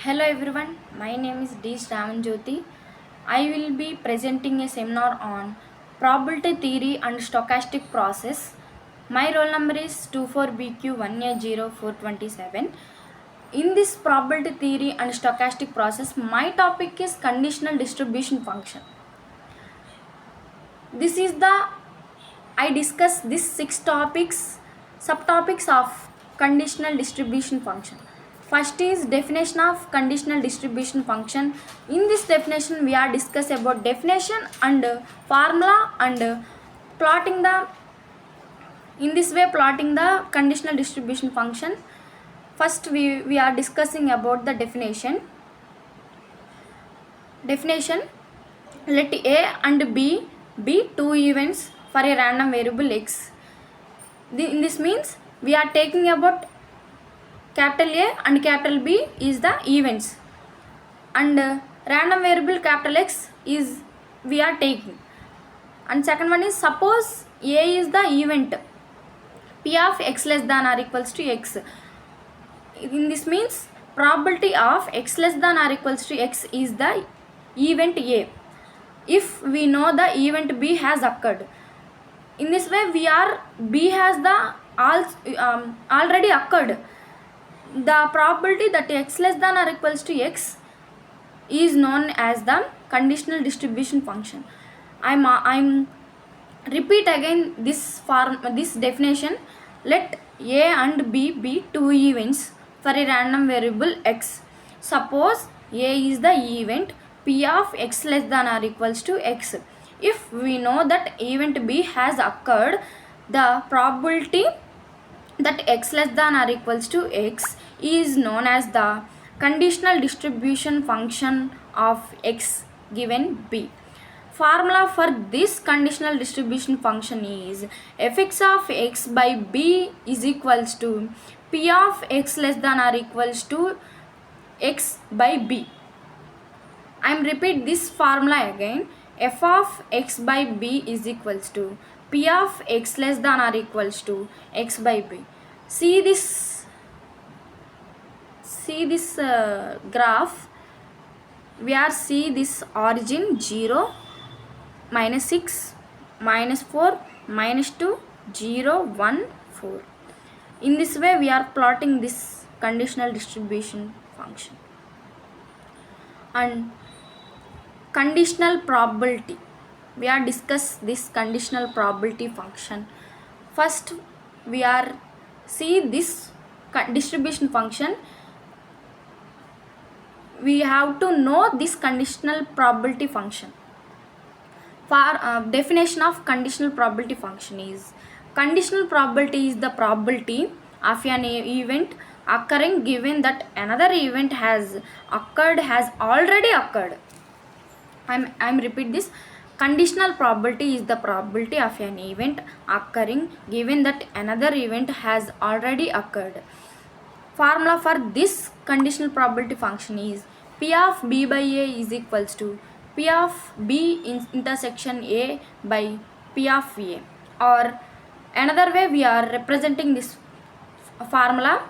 Hello everyone, my name is D. Shravanjyoti. I will be presenting a seminar on probability theory and stochastic process. My roll number is 24BQ180427. In this probability theory and stochastic process, my topic is conditional distribution function. This is the I discuss these six subtopics of conditional distribution function. First is definition of conditional distribution function. In this definition, we are discuss about definition and formula and plotting the plotting the conditional distribution function. First, we are discussing about the definition. Let A and B be two events for a random variable x. In this means we are taking about capital A and capital B is the events, and random variable capital X is we are taking. And second one is suppose A is the event P of x less than or equals to x. In this means probability of x less than or equals to x is the event A if we know the event B has occurred. In this way B has the already occurred. The probability that x less than or equals to x is known as the conditional distribution function. I'm repeat again this definition. Let A and B be two events for a random variable x. Suppose A is the event P of x less than or equals to x. If we know that event B has occurred, the probability that x less than or equals to x is known as the conditional distribution function of x given B. Formula for this conditional distribution function is fx of x by b is equals to p of x less than or equals to x by b. I am repeat this formula again. F of x by b is equals to p of x less than or equals to x by b. See this graph. We are see this origin 0, minus 6, minus 4, minus 2, 0, 1, 4. In this way we are plotting this conditional distribution function. And conditional probability, we are discuss this conditional probability function. First we are see this distribution function. We have to know this conditional probability function. For definition of conditional probability function is conditional probability is the probability of an event occurring given that another event has already occurred. I'm repeat this. Conditional probability is the probability of an event occurring given that another event has already occurred. Formula for this conditional probability function is P of B by A is equals to P of B intersection A by P of A. Or another way we are representing this formula,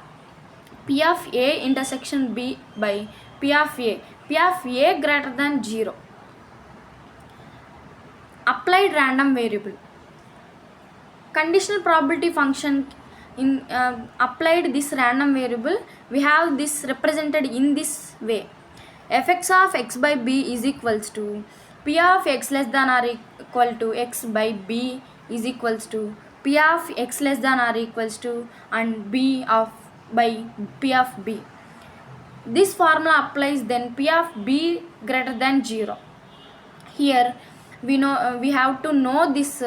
P of A intersection B by P of A. P of A greater than 0. Applied random variable. Conditional probability function in applied this random variable, we have this represented in this way. Fx of x by b is equals to p of x less than or equal to x by b is equals to p of x less than or equals to and b of by p of b. This formula applies then p of b greater than 0. Here we know we have to know this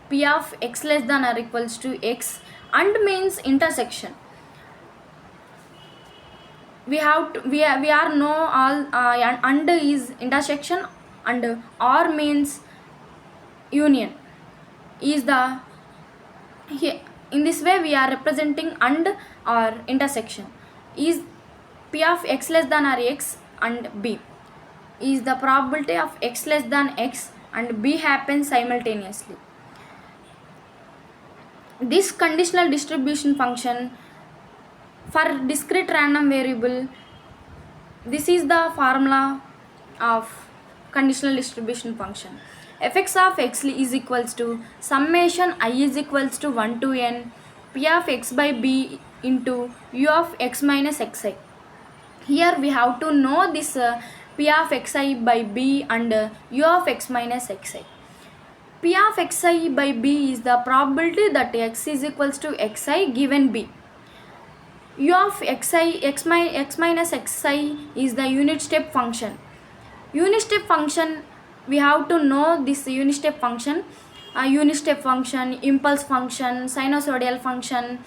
p of x less than or equals to x and means intersection. We are know all and is intersection and or means union is the here. In this way we are representing and or intersection is p of x less than or x and b is the probability of x less than x and b happens simultaneously. This conditional distribution function for discrete random variable this is the formula of conditional distribution function. Fx of x is equals to summation I is equals to 1 to n p of x by b into u of x minus xi. Here we have to know this p of xi by b and u of x minus xi. P of xi by b is the probability that x is equals to xi given b. U of x minus xi is the unit step function. Unit step function, we have to know this unit step function, impulse function, sinusoidal function,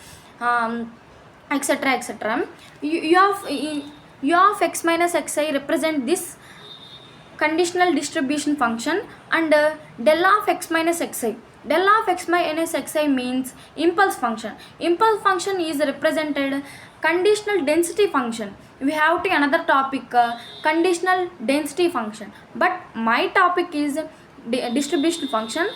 etc. etc. U of x minus xi represent this conditional distribution function, and del of x minus xi. Del of x minus xi means impulse function. Impulse function is represented conditional density function. We have to another topic, conditional density function, but my topic is distribution function.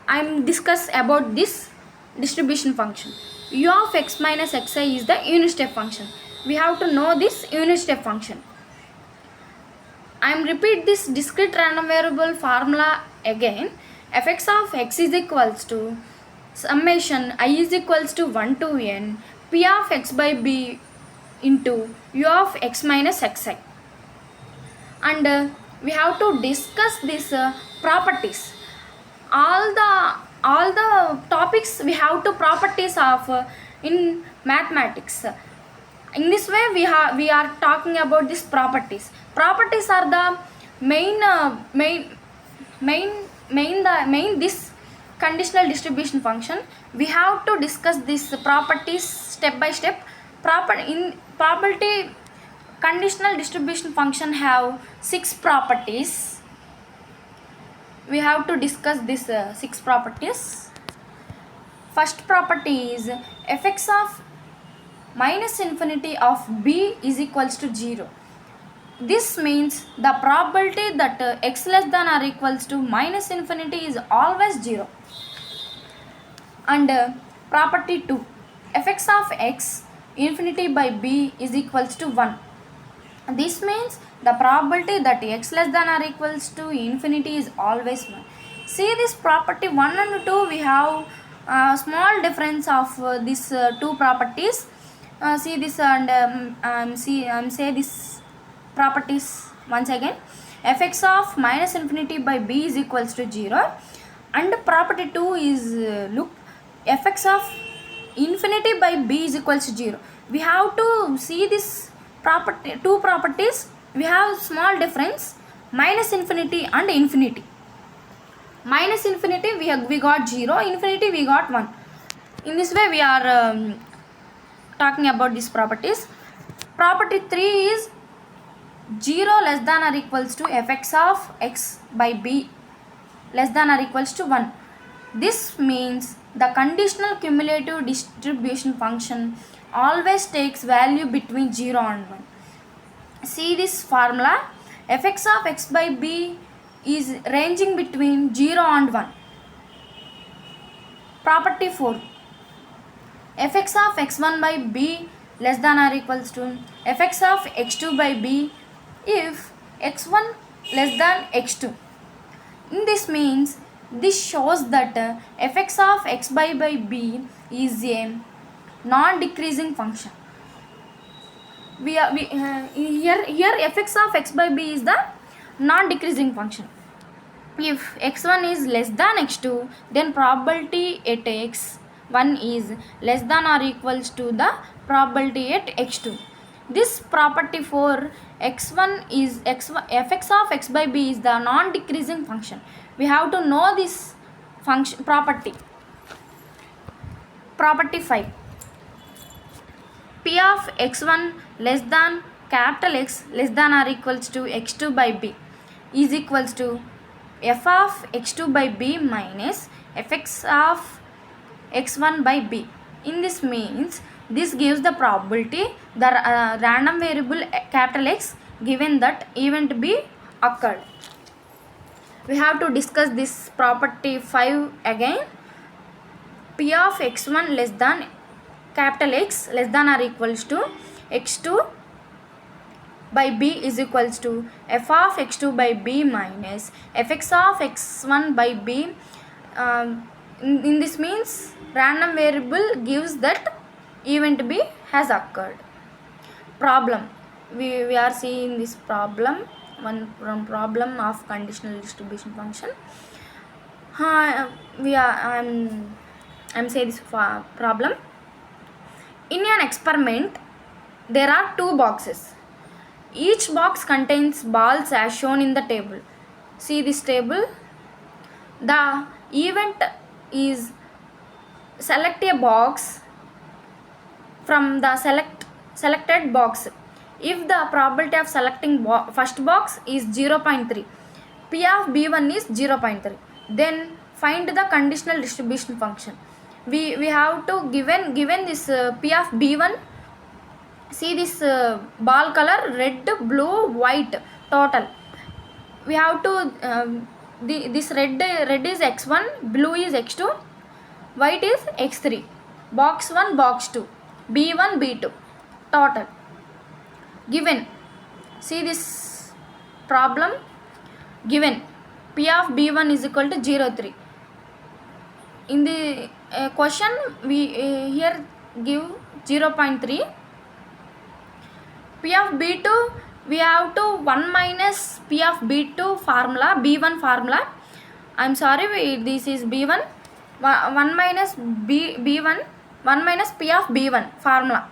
I am discuss about this distribution function. U of x minus xi is the unit step function. We have to know this unit step function. I am repeat this discrete random variable formula again. Fx of x is equals to summation I is equals to 1 to n p of x by b into u of x minus xi. And we have to discuss these properties. All the topics we have to properties of in mathematics. In this way we are talking about these properties. Properties are the main this conditional distribution function. We have to discuss these properties step by step. Probability conditional distribution function have 6 properties. We have to discuss these 6 properties. First property is fx of minus infinity of b is equals to 0. This means the probability that x less than or equals to minus infinity is always 0. And property 2, fx of x infinity by b is equals to 1. This means the probability that x less than or equals to infinity is always 1. See this property 1 and 2, we have small difference of these 2 properties. See this and say this properties once again. Fx of minus infinity by b is equals to 0, and property 2 is look, fx of infinity by b is equals to 0. We have to see this property, 2 properties. We have small difference, minus infinity and infinity. Minus infinity we got 0, infinity we got 1. In this way we are talking about these properties. Property 3 is 0 less than or equals to fx of x by b less than or equals to 1. This means the conditional cumulative distribution function always takes value between 0 and 1. See this formula, fx of x by b is ranging between 0 and 1. Property 4, fx of x1 by b less than or equals to fx of x2 by b if x1 less than x2. This means this shows that fx of x by b is a non-decreasing function. Here fx of x by b is the non-decreasing function. If x1 is less than x2, then probability at x1 is less than or equals to the probability at x2. This property for x1 is fx of x by b is the non-decreasing function. We have to know this function property. Property 5, p of x1 less than capital X less than or equals to x2 by b is equals to f of x2 by b minus fx of x1 by b. In this means this gives the probability the random variable capital X given that event b occurred. We have to discuss this property 5 again. P of x1 less than capital X less than or equals to x2 by b is equals to f of x2 by b minus fx of x1 by b. In this means random variable gives that event b has occurred. Problem, we are seeing this problem, one problem of conditional distribution function. I'm saying this problem. In an experiment there are two boxes. Each box contains balls as shown in the table. See this table. The event is select a box from the selected box. If the probability of selecting first box is 0.3, p of b1 is 0.3, then find the conditional distribution function. We have to given this p of b1. See this ball color, red, blue, white total. We have to this red is x1, blue is x2, white is x3, box 1, box 2, b1, b2 total given. See this problem, given p of b1 is equal to 0.3. In the question we here give 0.3. p of b2 we have to 1 minus p of b2 formula, b1 formula. I'm sorry, this is b1, 1 minus b1, 1 minus p of b1 formula.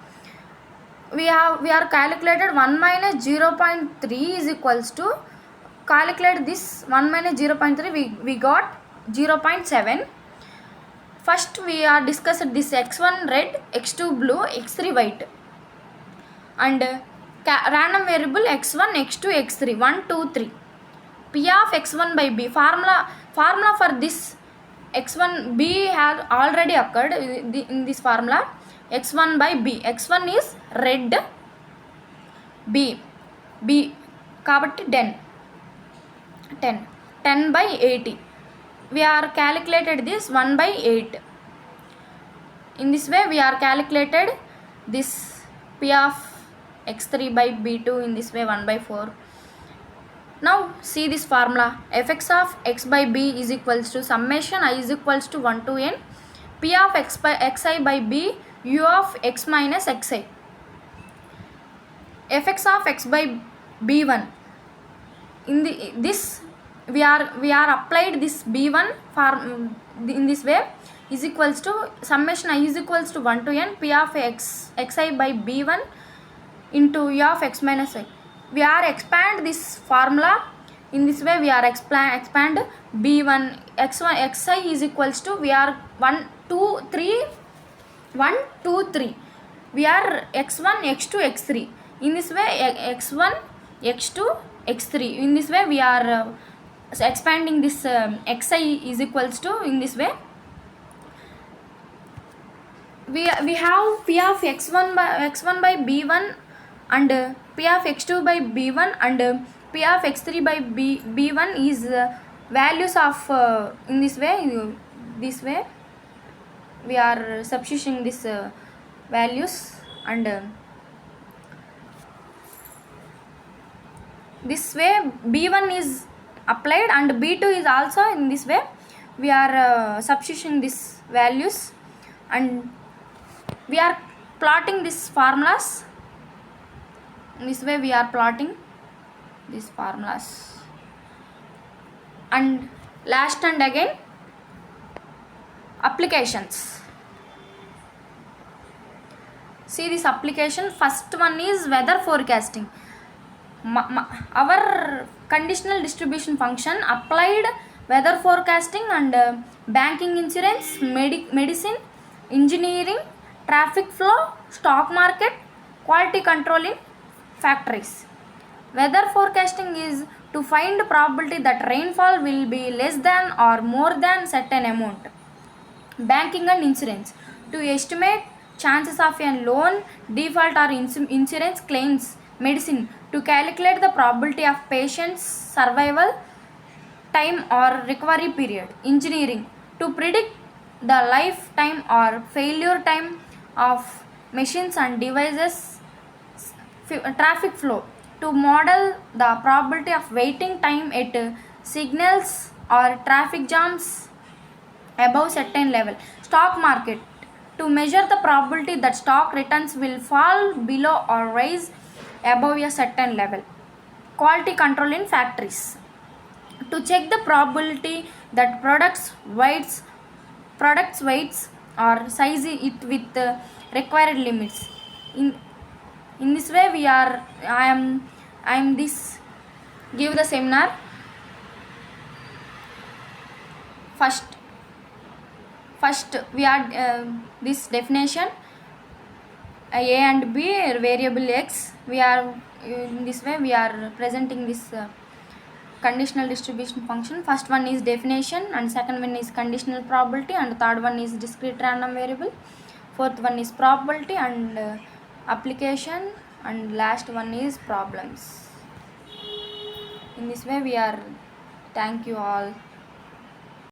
We are calculated 1 minus 0.3 is equals to, calculate this 1 minus 0.3, we got 0.7. First we are discussed this x1 red, x2 blue, x3 white, and random variable x1, x2, x3, 1, 2, 3. p of x1 by b, formula for this x1 b has already occurred in this formula. x1 by b, x1 is red, b kabatti 10 by 80. We are calculated this 1 by 8. In this way we are calculated this p of x3 by b2 in this way 1 by 4. Now see this formula, fx of x by b is equals to summation I is equals to 1 to n p of x by xi by b u of x minus xi. fx of x by b1, in this we are applied this b1 form in this way is equals to summation I is equals to 1 to n p of xi by b1 into u of x minus y. We are expand this formula. In this way we are expand b1 x1 xi is equals to, we are 1 2 3 1 2 3, we are x1 x2 x3. In this way x1 x2 x3. In this way we are expanding this xi is equals to, in this way we have p of x1 by b1 and p of x2 by b1 and p of x3 by b1 is values of in this way we are substituting this values, and this way b1 is applied and b2 is also in this way we are substituting these values, and we are plotting these formulas. In this way we are plotting these formulas, and last and again applications. See this application, first one is weather forecasting. Our conditional distribution function applied weather forecasting and banking, insurance, medicine, engineering, traffic flow, stock market, quality control in factories. Weather forecasting is to find probability that rainfall will be less than or more than certain amount. Banking and insurance, to estimate chances of a loan default or insurance claims. Medicine, to calculate the probability of patient's survival time or recovery period. Engineering, to predict the lifetime or failure time of machines and devices. Traffic flow, to model the probability of waiting time at signals or traffic jams above certain level. Stock market, to measure the probability that stock returns will fall below or rise above a certain level. Quality control in factories, to check the probability that products weights or size it with required limits. In this way we are I am this give the seminar. First we are this definition, a and b variable x. We are in this way we are presenting this conditional distribution function. First one is definition, and second one is conditional probability, and third one is discrete random variable. Fourth one is probability and application, and last one is problems. In this way we are, thank you all.